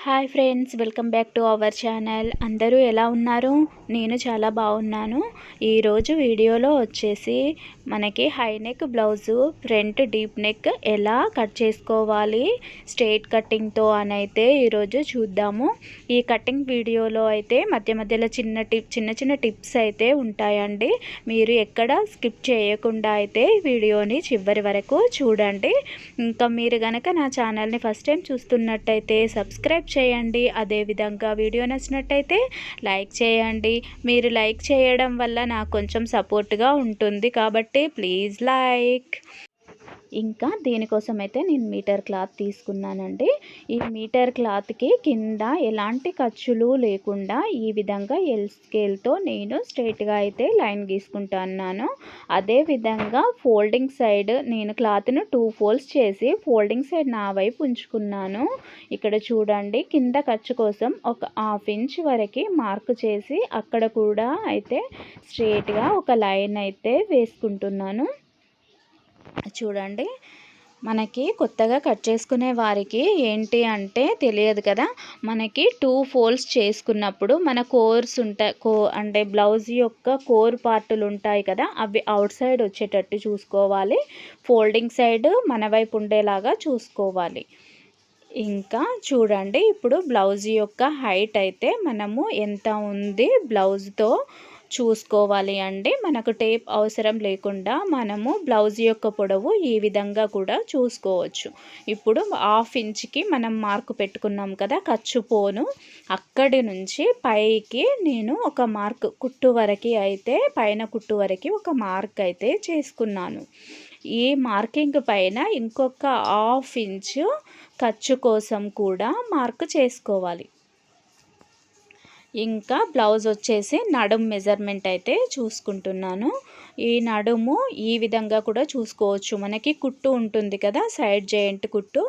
Hi friends, welcome back to our channel. అందరూ ఎలా ఉన్నారు? నేను చాలా బాగున్నాను. ఈరోజు వీడియోలో వచ్చేసి మనకి high neck blouse front deep neck ఎలా కట్ చేసుకోవాలి స్ట్రైట్ కటింగ్తో అని అయితే ఈరోజు చూద్దాము. ఈ కటింగ్ వీడియోలో అయితే మధ్య మధ్యలో చిన్న చిన్న టిప్స్ అయితే ఉంటాయండి. మీరు ఎక్కడ స్కిప్ చేయకుండా అయితే వీడియోని చివరి వరకు చూడండి. ఇంకా మీరు కనుక నా ఛానల్ని ఫస్ట్ టైం చూస్తున్నట్టయితే సబ్స్క్రైబ్ చేయండి. అదేవిధంగా వీడియో నచ్చినట్టయితే లైక్ చేయండి. మీరు లైక్ చేయడం వల్ల నాకు కొంచెం సపోర్ట్గా ఉంటుంది కాబట్టి ప్లీజ్ లైక్. ఇంకా దీనికోసం అయితే నేను మీటర్ క్లాత్ తీసుకున్నానండి. ఈ మీటర్ క్లాత్కి కింద ఎలాంటి ఖర్చులు లేకుండా ఈ విధంగా ఎల్ స్కేల్తో నేను స్ట్రైట్గా అయితే లైన్ గీసుకుంటున్నాను. అదేవిధంగా ఫోల్డింగ్ సైడ్ నేను క్లాత్ను 2 ఫోల్డ్స్ చేసి ఫోల్డింగ్ సైడ్ నా వైపు ఉంచుకున్నాను. ఇక్కడ చూడండి, కింద ఖర్చు కోసం ఒక 1/2 ఇంచ్ వరకు మార్క్ చేసి అక్కడ కూడా అయితే స్ట్రైట్గా ఒక లైన్ అయితే వేసుకుంటున్నాను. చూడండి, మనకి కొత్తగా కట్ చేసుకునే వారికి ఏంటి అంటే తెలియదు కదా. మనకి 2 ఫోల్డ్స్ చేసుకున్నప్పుడు మన కోర్స్ ఉంటాయి, అంటే బ్లౌజ్ యొక్క కోర్ పార్టులు ఉంటాయి కదా, అవి అవుట్ సైడ్ వచ్చేటట్టు చూసుకోవాలి. ఫోల్డింగ్ సైడ్ మన వైపు ఉండేలాగా చూసుకోవాలి. ఇంకా చూడండి, ఇప్పుడు బ్లౌజ్ యొక్క హైట్ అయితే మనము ఎంత ఉంది బ్లౌజ్తో చూసుకోవాలి అండి. మనకు టేప్ అవసరం లేకుండా మనము బ్లౌజ్ యొక్క పొడవు ఈ విధంగా కూడా చూసుకోవచ్చు. ఇప్పుడు 1/2 ఇంచ్కి మనం మార్కు పెట్టుకున్నాం కదా ఖర్చు పోను, అక్కడి నుంచి పైకి నేను ఒక మార్క్ కుట్టు వరకు అయితే పైన కుట్టు వరకు ఒక మార్క్ అయితే చేసుకున్నాను. ఈ మార్కింగ్ పైన ఇంకొక 1/2 ఇంచు ఖర్చు కోసం కూడా మార్క్ చేసుకోవాలి. ఇంకా బ్లౌజ్ వచ్చేసి నడుము మెజర్మెంట్ అయితే చూసుకుంటున్నాను. ఈ నడుము ఈ విధంగా కూడా చూసుకోవచ్చు. మనకి కుట్టు ఉంటుంది కదా, సైడ్ జాయింట్ కుట్టు,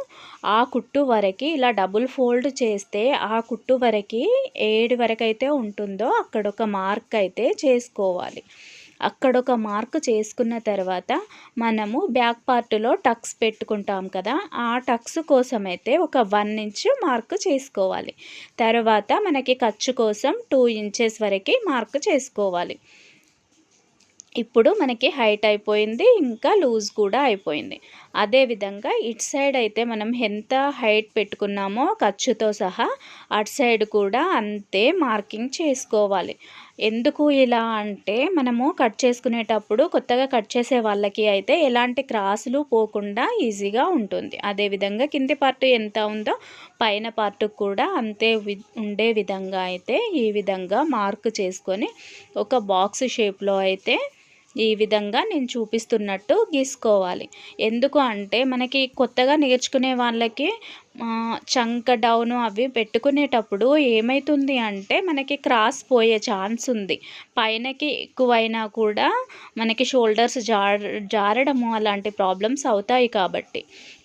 ఆ కుట్టు వరకు ఇలా డబుల్ ఫోల్డ్ చేస్తే ఆ కుట్టు వరకు ఏడు వరకు అయితే ఉంటుందో అక్కడ ఒక మార్క్ అయితే చేసుకోవాలి. అక్కడ ఒక మార్క్ చేసుకున్న తర్వాత మనము బ్యాక్ పార్ట్లో టక్స్ పెట్టుకుంటాం కదా, ఆ టక్స్ కోసం అయితే ఒక 1 ఇంచ్ మార్క్ చేసుకోవాలి. తర్వాత మనకి ఖర్చు కోసం 2 ఇంచెస్ వరకు మార్క్ చేసుకోవాలి. ఇప్పుడు మనకి హైట్ అయిపోయింది, ఇంకా లూజ్ కూడా అయిపోయింది. అదేవిధంగా ఇటు సైడ్ అయితే మనం ఎంత హైట్ పెట్టుకున్నామో ఖర్చుతో సహా అటు సైడ్ కూడా అంతే మార్కింగ్ చేసుకోవాలి. ఎందుకు ఇలా అంటే మనము కట్ చేసుకునేటప్పుడు కొత్తగా కట్ చేసే వాళ్ళకి అయితే ఎలాంటి క్రాసులు పోకుండా ఈజీగా ఉంటుంది. అదేవిధంగా కింది పార్ట్ ఎంత ఉందో పైన పార్ట్ కూడా అంతే ఉండే విధంగా అయితే ఈ విధంగా మార్క్ చేసుకొని ఒక బాక్స్ షేప్లో అయితే ఈ విధంగా నేను చూపిస్తున్నట్టు గీసుకోవాలి. ఎందుకు అంటే మనకి కొత్తగా నేర్చుకునే వాళ్ళకి చంక డౌను అవి పెట్టుకునేటప్పుడు ఏమవుతుంది అంటే మనకి క్రాస్ పోయే ఛాన్స్ ఉంది. పైనకి ఎక్కువైనా కూడా మనకి షోల్డర్స్ జారడము అలాంటి ప్రాబ్లమ్స్ అవుతాయి. కాబట్టి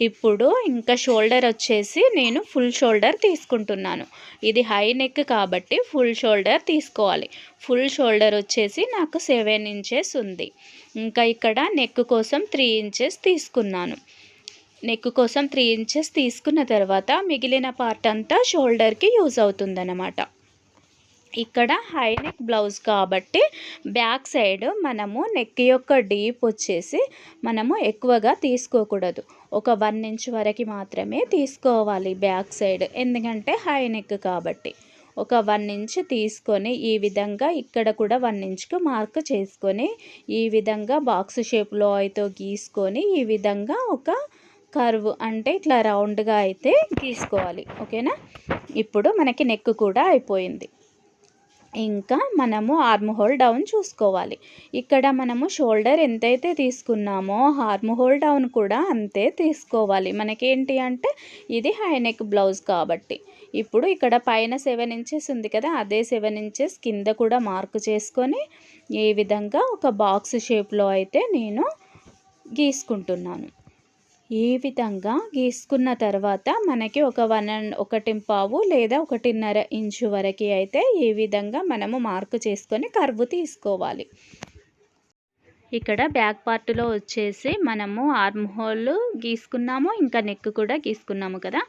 ఇప్పుడు ఇంకా షోల్డర్ వచ్చేసి నేను ఫుల్ షోల్డర్ తీసుకుంటున్నాను. ఇది హై నెక్ కాబట్టి ఫుల్ షోల్డర్ తీసుకోవాలి. ఫుల్ షోల్డర్ వచ్చేసి నాకు 7 ఇంచెస్ ఉంది. ఇంకా ఇక్కడ నెక్ కోసం 3 ఇంచెస్ తీసుకున్నాను. నెక్ కోసం 3 ఇంచెస్ తీసుకున్న తర్వాత మిగిలిన పార్ట్ అంతా షోల్డర్కి యూజ్ అవుతుందన్నమాట. ఇక్కడ హై నెక్ బ్లౌజ్ కాబట్టి బ్యాక్ సైడ్ మనము నెక్ యొక్క డీప్ వచ్చేసి మనము ఎక్కువగా తీసుకోకూడదు. ఒక 1 ఇంచ్ వరకు మాత్రమే తీసుకోవాలి బ్యాక్ సైడ్, ఎందుకంటే హై నెక్ కాబట్టి. ఒక 1 ఇంచ్ తీసుకొని ఈ విధంగా ఇక్కడ కూడా 1 ఇంచ్కు మార్క్ చేసుకొని ఈ విధంగా బాక్స్ షేప్లో అయితే గీసుకొని ఈ విధంగా ఒక కర్వ్ అంటే ఇట్లా రౌండ్గా అయితే గీసుకోవాలి. ఓకేనా? ఇప్పుడు మనకి నెక్ కూడా అయిపోయింది. ఇంకా మనము ఆర్మ్ హోల్ డౌన్ చూసుకోవాలి. ఇక్కడ మనము షోల్డర్ ఎంతైతే తీసుకున్నామో ఆర్మ్ హోల్ డౌన్ కూడా అంతే తీసుకోవాలి. మనకేంటి అంటే ఇది హై నెక్ బ్లౌజ్ కాబట్టి. ఇప్పుడు ఇక్కడ పైన 7 ఇంచెస్ ఉంది కదా, అదే 7 ఇంచెస్ కింద కూడా మార్క్ చేసుకొని ఈ విధంగా ఒక బాక్స్ షేప్లో అయితే నేను గీసుకుంటున్నాను. ఈ విధంగా గీసుకున్న తర్వాత మనకి ఒక 1.5 లేదా 1.5 ఇంచు వరకు అయితే ఈ విధంగా మనము మార్కు చేసుకొని కర్వ్ తీసుకోవాలి. ఇక్కడ బ్యాక్ పార్ట్‌లో వచ్చేసి మనము ఆర్మ్ హోల్ గీసుకున్నాము. ఇంకా నెక్ కూడా గీసుకున్నాము కదా!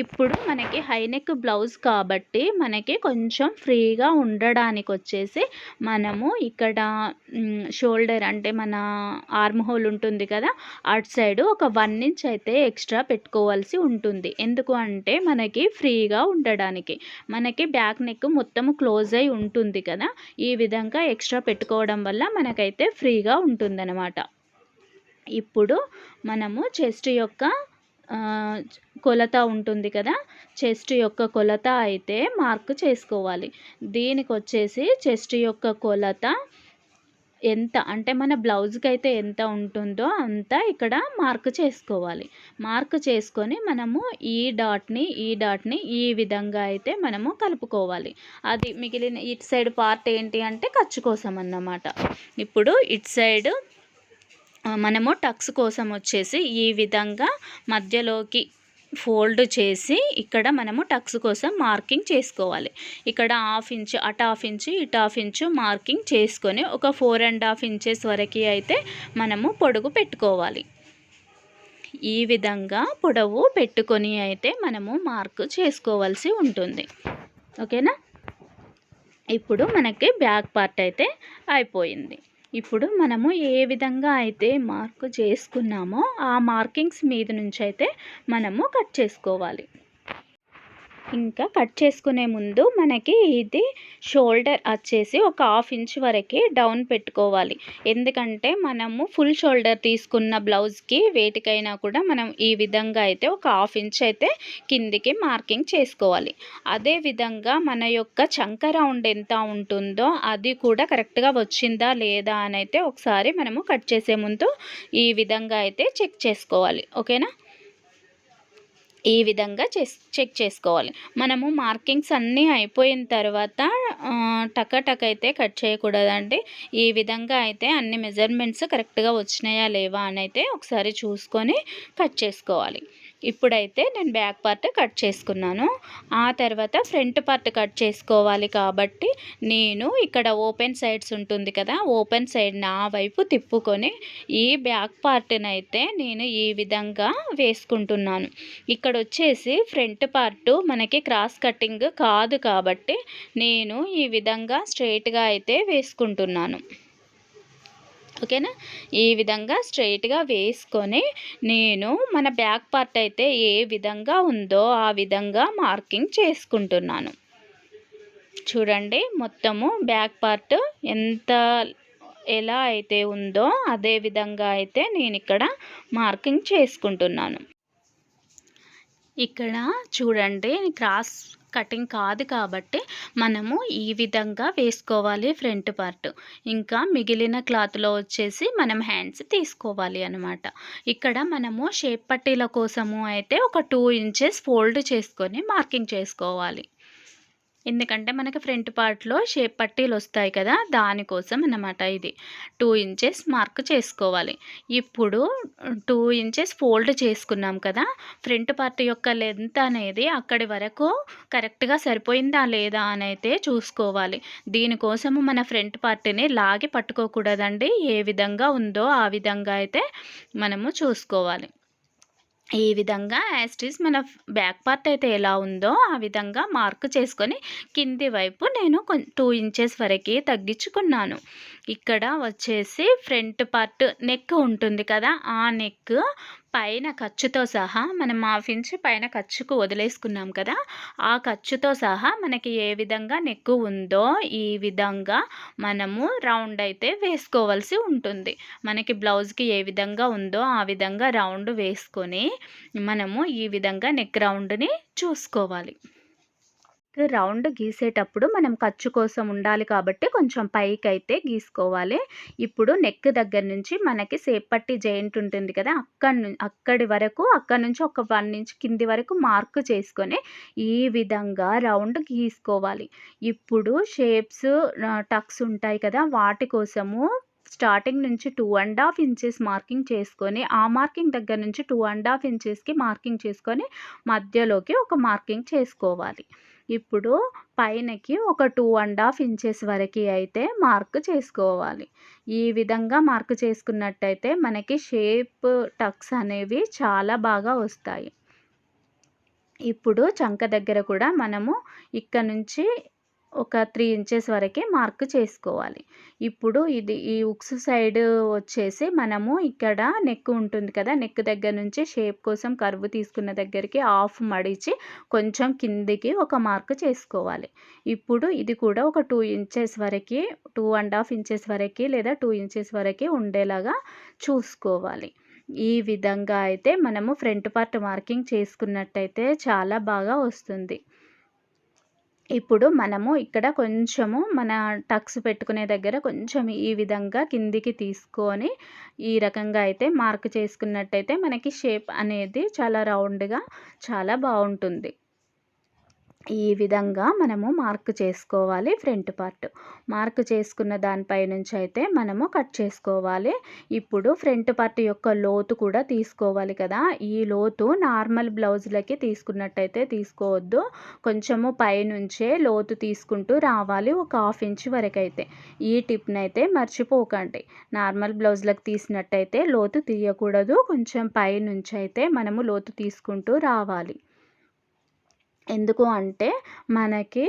ఇప్పుడు మనకి హై నెక్ బ్లౌజ్ కాబట్టి మనకి కొంచెం ఫ్రీగా ఉండడానికొచ్చేసి మనము ఇక్కడ షోల్డర్ అంటే మన ఆర్మ్ హోల్ ఉంటుంది కదా! అటు సైడు ఒక 1 ఇంచ్ అయితే ఎక్స్ట్రా పెట్టుకోవాల్సి ఉంటుంది. ఎందుకు అంటే మనకి ఫ్రీగా ఉండడానికి. మనకి బ్యాక్ నెక్ మొత్తం క్లోజ్ అయి ఉంటుంది కదా! ఈ విధంగా ఎక్స్ట్రా పెట్టుకోవడం వల్ల మనకైతే ఫ్రీగా ఉంటుందన్నమాట. ఇప్పుడు మనము చెస్ట్ యొక్క కొలత ఉంటుంది కదా! చెస్ట్ యొక్క కొలత అయితే మార్క్ చేసుకోవాలి. దీనికొచ్చేసి చెస్ట్ యొక్క కొలత ఎంత అంటే మన బ్లౌజ్‌కి అయితే ఎంత ఉంటుందో అంత ఇక్కడ మార్క్ చేసుకోవాలి. మార్క్ చేసుకొని మనము ఈ డాట్‌ని ఈ విధంగా అయితే మనము కలుపుకోవాలి. అది మిగిలిన ఇటు సైడ్ పార్ట్ ఏంటి అంటే ఖర్చు కోసం అన్నమాట. ఇప్పుడు ఇటు సైడ్ మనము టక్స్ కోసం వచ్చేసి ఈ విధంగా మధ్యలోకి ఫోల్డ్ చేసి ఇక్కడ మనము టక్స్ కోసం మార్కింగ్ చేసుకోవాలి. ఇక్కడ 1/2 ఇంచ్ అటు 1/2 ఇంచ్ ఇటు 1/2 ఇంచ్ మార్కింగ్ చేసుకొని ఒక 4.5 ఇంచెస్ వరకు అయితే మనము పొడుగు పెట్టుకోవాలి. ఈ విధంగా పొడవు పెట్టుకొని అయితే మనము మార్క్ చేసుకోవాల్సి ఉంటుంది. ఓకేనా? ఇప్పుడు మనకి బ్యాక్ పార్ట్ అయితే అయిపోయింది. ఇప్పుడు మనము ఏ విధంగా అయితే మార్క్ చేసుకున్నామో ఆ మార్కింగ్స్ మీద నుంచి అయితే మనము కట్ చేసుకోవాలి. ఇంకా కట్ చేసుకునే ముందు మనకి ఇది షోల్డర్ వచ్చేసి ఒక 1/2 ఇంచ్ వరకు డౌన్ పెట్టుకోవాలి. ఎందుకంటే మనము ఫుల్ షోల్డర్ తీసుకున్న బ్లౌజ్కి వేటికైనా కూడా మనం ఈ విధంగా అయితే ఒక 1/2 ఇంచ్ అయితే కిందికి మార్కింగ్ చేసుకోవాలి. అదే విధంగా మన యొక్క చంక రౌండ్ ఎంత ఉంటుందో అది కూడా కరెక్ట్గా వచ్చిందా లేదా అని అయితే ఒకసారి మనము కట్ చేసే ముందు ఈ విధంగా అయితే చెక్ చేసుకోవాలి. ఓకేనా? ఈ విధంగా చెక్ చేసుకోవాలి. మనము మార్కింగ్స్ అన్నీ అయిపోయిన తర్వాత టక అయితే కట్ చేయకూడదండి. ఈ విధంగా అయితే అన్ని మెజర్మెంట్స్ కరెక్ట్గా వచ్చినాయా లేవా అని అయితే ఒకసారి చూసుకొని కట్ చేసుకోవాలి. ఇప్పుడైతే నేను బ్యాక్ పార్ట్ కట్ చేసుకున్నాను. ఆ తర్వాత ఫ్రంట్ పార్ట్ కట్ చేసుకోవాలి కాబట్టి నేను ఇక్కడ ఓపెన్ సైడ్స్ ఉంటుంది కదా! ఓపెన్ సైడ్ నా వైపు తిప్పుకొని ఈ బ్యాక్ పార్ట్ని అయితే నేను ఈ విధంగా వేసుకుంటున్నాను. ఇక్కడ వచ్చేసి ఫ్రంట్ పార్ట్ మనకి క్రాస్ కటింగ్ కాదు కాబట్టి నేను ఈ విధంగా స్ట్రైట్గా అయితే వేసుకుంటున్నాను. ఓకేనా? ఈ విధంగా స్ట్రైట్గా వేసుకొని నేను మన బ్యాక్ పార్ట్ అయితే ఏ విధంగా ఉందో ఆ విధంగా మార్కింగ్ చేసుకుంటున్నాను. చూడండి, మొత్తము బ్యాక్ పార్ట్ ఎలా అయితే ఉందో అదే విధంగా అయితే నేను ఇక్కడ మార్కింగ్ చేసుకుంటున్నాను. ఇక్కడ చూడండి, క్రాస్ కటింగ్ కాదు కాబట్టి మనము ఈ విధంగా వేసుకోవాలి ఫ్రంట్ పార్ట్. ఇంకా మిగిలిన క్లాత్లో వచ్చేసి మనం హ్యాండ్స్ తీసుకోవాలి అన్నమాట. ఇక్కడ మనము షేప్ పట్టీల కోసము అయితే ఒక 2 ఇంచెస్ ఫోల్డ్ చేసుకొని మార్కింగ్ చేసుకోవాలి. ఎందుకంటే మనకి ఫ్రంట్ పార్ట్లో షేప్ పట్టీలు వస్తాయి కదా, దానికోసం అన్నమాట. ఇది 2 ఇంచెస్ మార్క్ చేసుకోవాలి. ఇప్పుడు 2 ఇంచెస్ ఫోల్డ్ చేసుకున్నాం కదా, ఫ్రంట్ పార్ట్ యొక్క లెంత్ అనేది అక్కడి వరకు కరెక్ట్గా సరిపోయిందా లేదా అని అయితే చూసుకోవాలి. దీనికోసము మన ఫ్రంట్ పార్ట్ని లాగి పట్టుకోకూడదండి. ఏ విధంగా ఉందో ఆ విధంగా అయితే మనము చూసుకోవాలి. ఈ విధంగా యాస్టీస్ మన బ్యాక్ పార్ట్ అయితే ఎలా ఉందో ఆ విధంగా మార్క్ చేసుకొని కింది వైపు నేను 2 ఇంచెస్ వరకు తగ్గించుకున్నాను. ఇక్కడ వచ్చేసి ఫ్రంట్ పార్ట్ నెక్ ఉంటుంది కదా, ఆ నెక్ పైన ఖర్చుతో సహా మనం 1/2 ఇంచ్ పైన ఖర్చుకు వదిలేసుకున్నాం కదా, ఆ ఖర్చుతో సహా మనకి ఏ విధంగా నెక్ ఉందో ఈ విధంగా మనము రౌండ్ అయితే వేసుకోవాల్సి ఉంటుంది. మనకి బ్లౌజ్కి ఏ విధంగా ఉందో ఆ విధంగా రౌండ్ వేసుకొని మనము ఈ విధంగా నెక్ రౌండ్ని చూసుకోవాలి. రౌండ్ గీసేటప్పుడు మనం ఖర్చు కోసం ఉండాలి కాబట్టి కొంచెం పైకి అయితే గీసుకోవాలి. ఇప్పుడు నెక్ దగ్గర నుంచి మనకి షేప్ పట్టీ జాయింట్ ఉంటుంది కదా, అక్కడి నుంచి ఒక 1 ఇంచ్ కింది వరకు మార్క్ చేసుకొని ఈ విధంగా రౌండ్ గీసుకోవాలి. ఇప్పుడు షేప్స్ టక్స్ ఉంటాయి కదా, వాటి కోసము స్టార్టింగ్ నుంచి 2.5 ఇంచెస్ మార్కింగ్ చేసుకొని ఆ మార్కింగ్ దగ్గర నుంచి 2.5 ఇంచెస్కి మార్కింగ్ చేసుకొని మధ్యలోకి ఒక మార్కింగ్ చేసుకోవాలి. ఇప్పుడు పైనకి ఒక 2½ ఇంచెస్ వరకు అయితే మార్క్ చేసుకోవాలి. ఈ విధంగా మార్క్ చేసుకున్నట్టయితే మనకి షేప్ టక్స్ అనేవి చాలా బాగా వస్తాయి. ఇప్పుడు చంక దగ్గర కూడా మనము ఇక్కడ నుంచి ఒక 3 ఇంచెస్ వరకే మార్క్ చేసుకోవాలి. ఇప్పుడు ఈ ఉక్స్ సైడ్ వచ్చేసి మనము ఇక్కడ నెక్ ఉంటుంది కదా! నెక్ దగ్గర నుంచి షేప్ కోసం కర్వ్ తీసుకున్న దగ్గరికి హాఫ్ మడిచి కొంచెం కిందికి ఒక మార్క్ చేసుకోవాలి. ఇప్పుడు ఇది కూడా ఒక 2 ఇంచెస్ వరకి 2½ ఇంచెస్ వరకి లేదా 2 ఇంచెస్ వరకి ఉండేలాగా చూసుకోవాలి. ఈ విధంగా అయితే మనము ఫ్రంట్ పార్ట్ మార్కింగ్ చేసుకున్నట్టయితే చాలా బాగా వస్తుంది. ఇప్పుడు మనము ఇక్కడ కొంచెము మన టక్స్ పెట్టుకునే దగ్గర కొంచెం ఈ విధంగా కిందికి తీసుకొని ఈ రకంగా అయితే మార్క్ చేసుకున్నట్టయితే మనకి షేప్ అనేది చాలా రౌండ్‌గా చాలా బావుంటుంది. ఈ విధంగా మనము మార్క్ చేసుకోవాలి ఫ్రంట్ పార్ట్. మార్క్ చేసుకున్న దానిపై నుంచి అయితే మనము కట్ చేసుకోవాలి. ఇప్పుడు ఫ్రంట్ పార్ట్ యొక్క లోతు కూడా తీసుకోవాలి కదా! ఈ లోతు నార్మల్ బ్లౌజులకి తీసుకున్నట్టయితే తీసుకోవద్దు. కొంచెము పైనుంచే లోతు తీసుకుంటూ రావాలి ఒక 1/2 ఇంచ్ వరకైతే. ఈ టిప్‌నైతే మర్చిపోకండి. నార్మల్ బ్లౌజులకు తీసినట్టయితే లోతు తీయకూడదు. కొంచెం పైనుంచైతే మనము లోతు తీసుకుంటూ రావాలి. ఎందుకు అంటే మనకి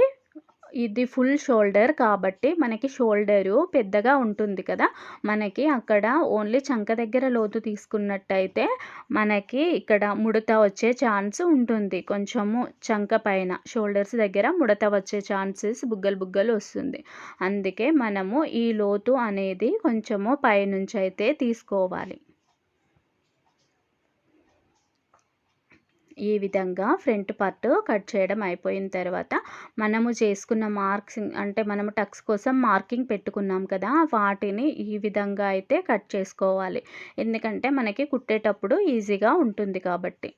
ఇది ఫుల్ షోల్డర్ కాబట్టి మనకి షోల్డరు పెద్దగా ఉంటుంది కదా! మనకి అక్కడ ఓన్లీ చంక దగ్గర లోతు తీసుకున్నట్టయితే మనకి ఇక్కడ ముడత వచ్చే ఛాన్స్ ఉంటుంది. కొంచెము చంక పైన షోల్డర్స్ దగ్గర ముడత వచ్చే ఛాన్సెస్ బుగ్గలు బుగ్గలు వస్తుంది. అందుకే మనము ఈ లోతు అనేది కొంచెము పైనుంచైతే తీసుకోవాలి. ఈ విధంగా ఫ్రంట్ పార్ట్ కట్ చేయడం అయిపోయిన తర్వాత మనము చేసుకున్న మార్క్సింగ్ అంటే మనము టక్స్ కోసం మార్కింగ్ పెట్టుకున్నాం కదా! వాటిని ఈ విధంగా అయితే కట్ చేసుకోవాలి. ఎందుకంటే మనకి కుట్టేటప్పుడు ఈజీగా ఉంటుంది కాబట్టి.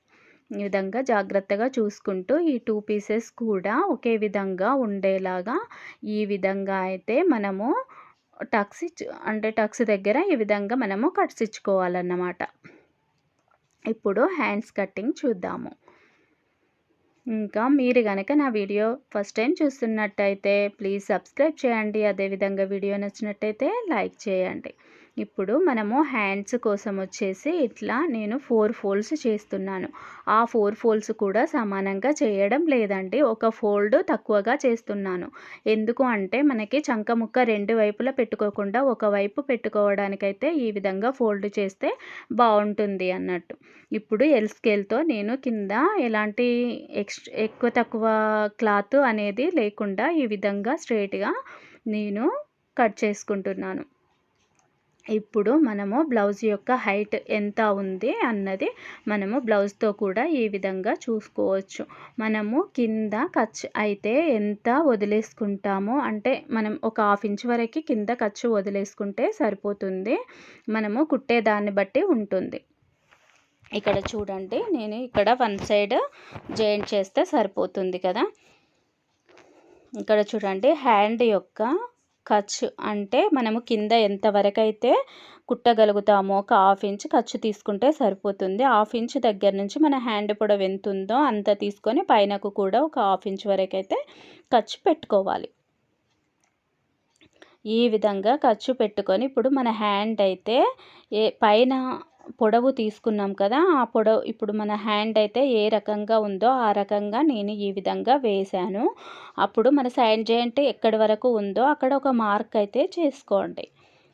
ఈ విధంగా జాగ్రత్తగా చూసుకుంటూ ఈ 2 పీసెస్ కూడా ఒకే విధంగా ఉండేలాగా ఈ విధంగా అయితే మనము టక్స్ దగ్గర ఈ విధంగా మనము కట్స్ ఇచ్చుకోవాలన్నమాట. ఇప్పుడు హ్యాండ్స్ కటింగ్ చూద్దాము. ఇంకా మీరు గనక నా వీడియో ఫస్ట్ టైం చూస్తున్నట్టయితే ప్లీజ్ సబ్స్క్రైబ్ చేయండి. అదేవిధంగా వీడియో నచ్చినట్టయితే లైక్ చేయండి. ఇప్పుడు మనము హ్యాండ్స్ కోసం వచ్చేసి ఇట్లా నేను 4 ఫోల్డ్స్ చేస్తున్నాను. ఆ 4 ఫోల్డ్స్ కూడా సమానంగా చేయడం లేదండి. ఒక ఫోల్డ్ తక్కువగా చేస్తున్నాను. ఎందుకు అంటే మనకి చంక ముక్క 2 వైపులా పెట్టుకోకుండా ఒకవైపు పెట్టుకోవడానికైతే ఈ విధంగా ఫోల్డ్ చేస్తే బాగుంటుంది అన్నట్టు. ఇప్పుడు ఎల్ స్కేల్తో నేను కింద ఎలాంటి ఎక్కువ తక్కువ క్లాత్ అనేది లేకుండా ఈ విధంగా స్ట్రెయిట్‌గా నేను కట్ చేసుకుంటున్నాను. ఇప్పుడు మనము బ్లౌజ్ యొక్క హైట్ ఎంత ఉంది అన్నది మనము బ్లౌజ్తో కూడా ఈ విధంగా చూసుకోవచ్చు. మనము కింద ఖర్చు అయితే ఎంత వదిలేసుకుంటామో అంటే మనం ఒక 1/2 ఇంచ్ వరకు కింద ఖర్చు వదిలేసుకుంటే సరిపోతుంది. మనము కుట్టేదాన్ని బట్టి ఉంటుంది. ఇక్కడ చూడండి నేను ఇక్కడ 1 సైడ్ జాయింట్ చేస్తే సరిపోతుంది కదా! ఇక్కడ చూడండి హ్యాండ్ యొక్క ఖర్చు అంటే మనము కింద ఎంతవరకైతే కుట్టగలుగుతామో ఒక 1/2 ఇంచ్ ఖర్చు తీసుకుంటే సరిపోతుంది. 1/2 ఇంచ్ దగ్గర నుంచి మన హ్యాండ్ పొడవు ఎంత ఉందో అంత తీసుకొని పైనకు కూడా ఒక 1/2 ఇంచ్ వరకైతే ఖర్చు పెట్టుకోవాలి. ఈ విధంగా ఖర్చు పెట్టుకొని ఇప్పుడు మన హ్యాండ్ అయితే పైన పొడవు తీసుకున్నాం కదా! ఆ పొడవు ఇప్పుడు మన హ్యాండ్ అయితే ఏ రకంగా ఉందో ఆ రకంగా నేను ఈ విధంగా వేశాను. అప్పుడు మన సైడ్ జాయింట్ ఎక్కడి వరకు ఉందో అక్కడ ఒక మార్క్ అయితే చేసుకోండి.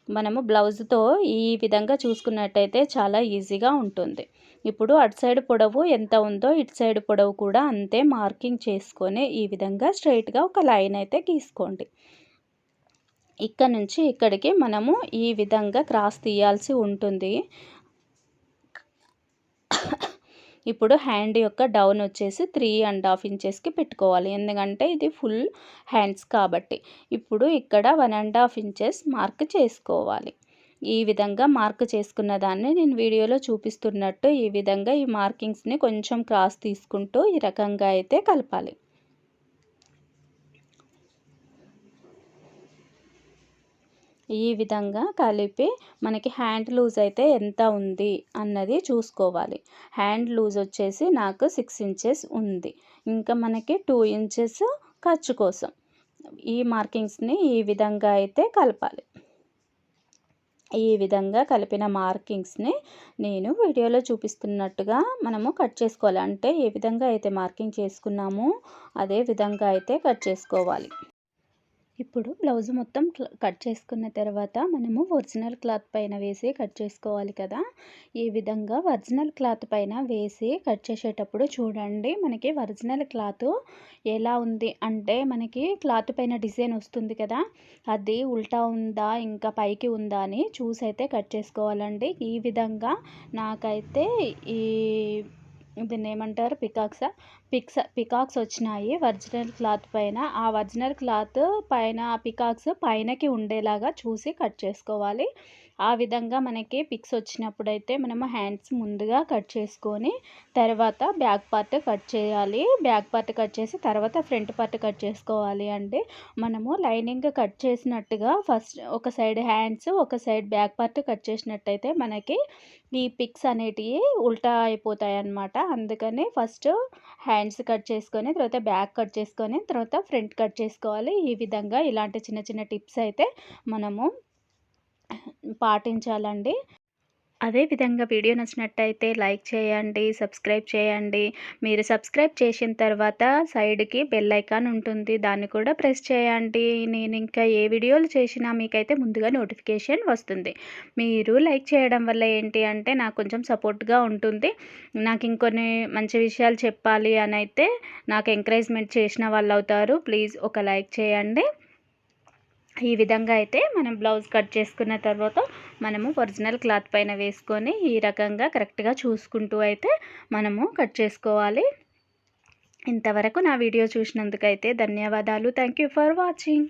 మనము బ్లౌజ్తో ఈ విధంగా చూసుకున్నట్టయితే చాలా ఈజీగా ఉంటుంది. ఇప్పుడు అటు సైడ్ పొడవు ఎంత ఉందో ఇటు సైడ్ పొడవు కూడా అంతే మార్కింగ్ చేసుకొని ఈ విధంగా స్ట్రెయిట్‌గా ఒక లైన్ అయితే గీసుకోండి. ఇక్కడ నుంచి ఇక్కడికి మనము ఈ విధంగా క్రాస్ తీయాల్సి ఉంటుంది. ఇప్పుడు హ్యాండ్ యొక్క డౌన్ వచ్చేసి 3½ ఇంచెస్కి పెట్టుకోవాలి. ఎందుకంటే ఇది ఫుల్ హ్యాండ్స్ కాబట్టి. ఇప్పుడు ఇక్కడ 1½ ఇంచెస్ మార్క్ చేసుకోవాలి. ఈ విధంగా మార్క్ చేసుకున్న దాన్ని నేను వీడియోలో చూపిస్తున్నట్టు ఈ విధంగా ఈ మార్కింగ్స్ని కొంచెం క్రాస్ తీసుకుంటూ ఈ రకంగా అయితే కలపాలి. ఈ విధంగా కలిపి మనకి హ్యాండ్ లూజ్ అయితే ఎంత ఉంది అన్నది చూసుకోవాలి. హ్యాండ్ లూజ్ వచ్చేసి నాకు 6 ఇంచెస్ ఉంది. ఇంకా మనకి 2 ఇంచెస్ ఖర్చు కోసం ఈ మార్కింగ్స్ని ఈ విధంగా అయితే కలపాలి. ఈ విధంగా కలిపిన మార్కింగ్స్ని నేను వీడియోలో చూపిస్తున్నట్టుగా మనము కట్ చేసుకోవాలి. అంటే ఏ విధంగా అయితే మార్కింగ్ చేసుకున్నామో అదే విధంగా అయితే కట్ చేసుకోవాలి. ఇప్పుడు బ్లౌజ్ మొత్తం కట్ చేసుకున్న తర్వాత మనము ఒరిజినల్ క్లాత్ పైన వేసి కట్ చేసుకోవాలి కదా. ఈ విధంగా ఒరిజినల్ క్లాత్ పైన వేసి కట్ చేసేటప్పుడు చూడండి, మనకి ఒరిజినల్ క్లాత్ ఎలా ఉంది అంటే మనకి క్లాత్ పైన డిజైన్ వస్తుంది కదా, అది ఉల్టా ఉందా ఇంకా పైకి ఉందా అని చూసి అయితే కట్ చేసుకోవాలండి. ఈ విధంగా నాకైతే ఈ దీన్ని ఏమంటారు, పికాక్స్ వచ్చినాయి ఒరిజినల్ క్లాత్ పైన. ఆ ఒరిజినల్ క్లాత్ పైన పికాక్స్ పైనకి ఉండేలాగా చూసి కట్ చేసుకోవాలి. ఆ విధంగా మనకి పిక్స్ వచ్చినప్పుడైతే మనము హ్యాండ్స్ ముందుగా కట్ చేసుకొని తర్వాత బ్యాక్ పార్ట్ కట్ చేయాలి. బ్యాక్ పార్ట్ కట్ చేసి తర్వాత ఫ్రంట్ పార్ట్ కట్ చేసుకోవాలి. అంటే మనము లైనింగ్ కట్ చేసినట్టుగా ఫస్ట్ ఒక సైడ్ హ్యాండ్స్ ఒక సైడ్ బ్యాక్ పార్ట్ కట్ చేసినట్టయితే మనకి ఈ పిక్స్ అనేటివి ఉల్టా అయిపోతాయి అన్నమాట. అందుకని ఫస్ట్ హ్యాండ్స్ కట్ చేసుకొని తర్వాత బ్యాక్ కట్ చేసుకొని తర్వాత ఫ్రంట్ కట్ చేసుకోవాలి. ఈ విధంగా ఇలాంటి చిన్న చిన్న టిప్స్ అయితే మనము పాటించాలండి. అదేవిధంగా వీడియో నచ్చినట్టయితే లైక్ చేయండి, సబ్స్క్రైబ్ చేయండి. మీరు సబ్స్క్రైబ్ చేసిన తర్వాత సైడ్కి బెల్ ఐకాన్ ఉంటుంది, దాన్ని కూడా ప్రెస్ చేయండి. నేను ఇంకా ఏ వీడియోలు చేసినా మీకైతే ముందుగా నోటిఫికేషన్ వస్తుంది. మీరు లైక్ చేయడం వల్ల ఏంటి అంటే నాకు కొంచెం సపోర్ట్గా ఉంటుంది. నాకు ఇంకొన్ని మంచి విషయాలు చెప్పాలి అని అయితే నాకు ఎంకరేజ్మెంట్ చేసిన వాళ్ళు అవుతారు. ప్లీజ్ ఒక లైక్ చేయండి. ఈ విధంగా అయితే మనం బ్లౌజ్ కట్ చేసుకున్న తర్వాత మనము ఒరిజినల్ క్లాత్ పైన వేసుకొని ఈ రకంగా కరెక్ట్గా చూసుకుంటూ అయితే మనము కట్ చేసుకోవాలి. ఇంతవరకు నా వీడియో చూసినందుకైతే ధన్యవాదాలు. Thank you for watching.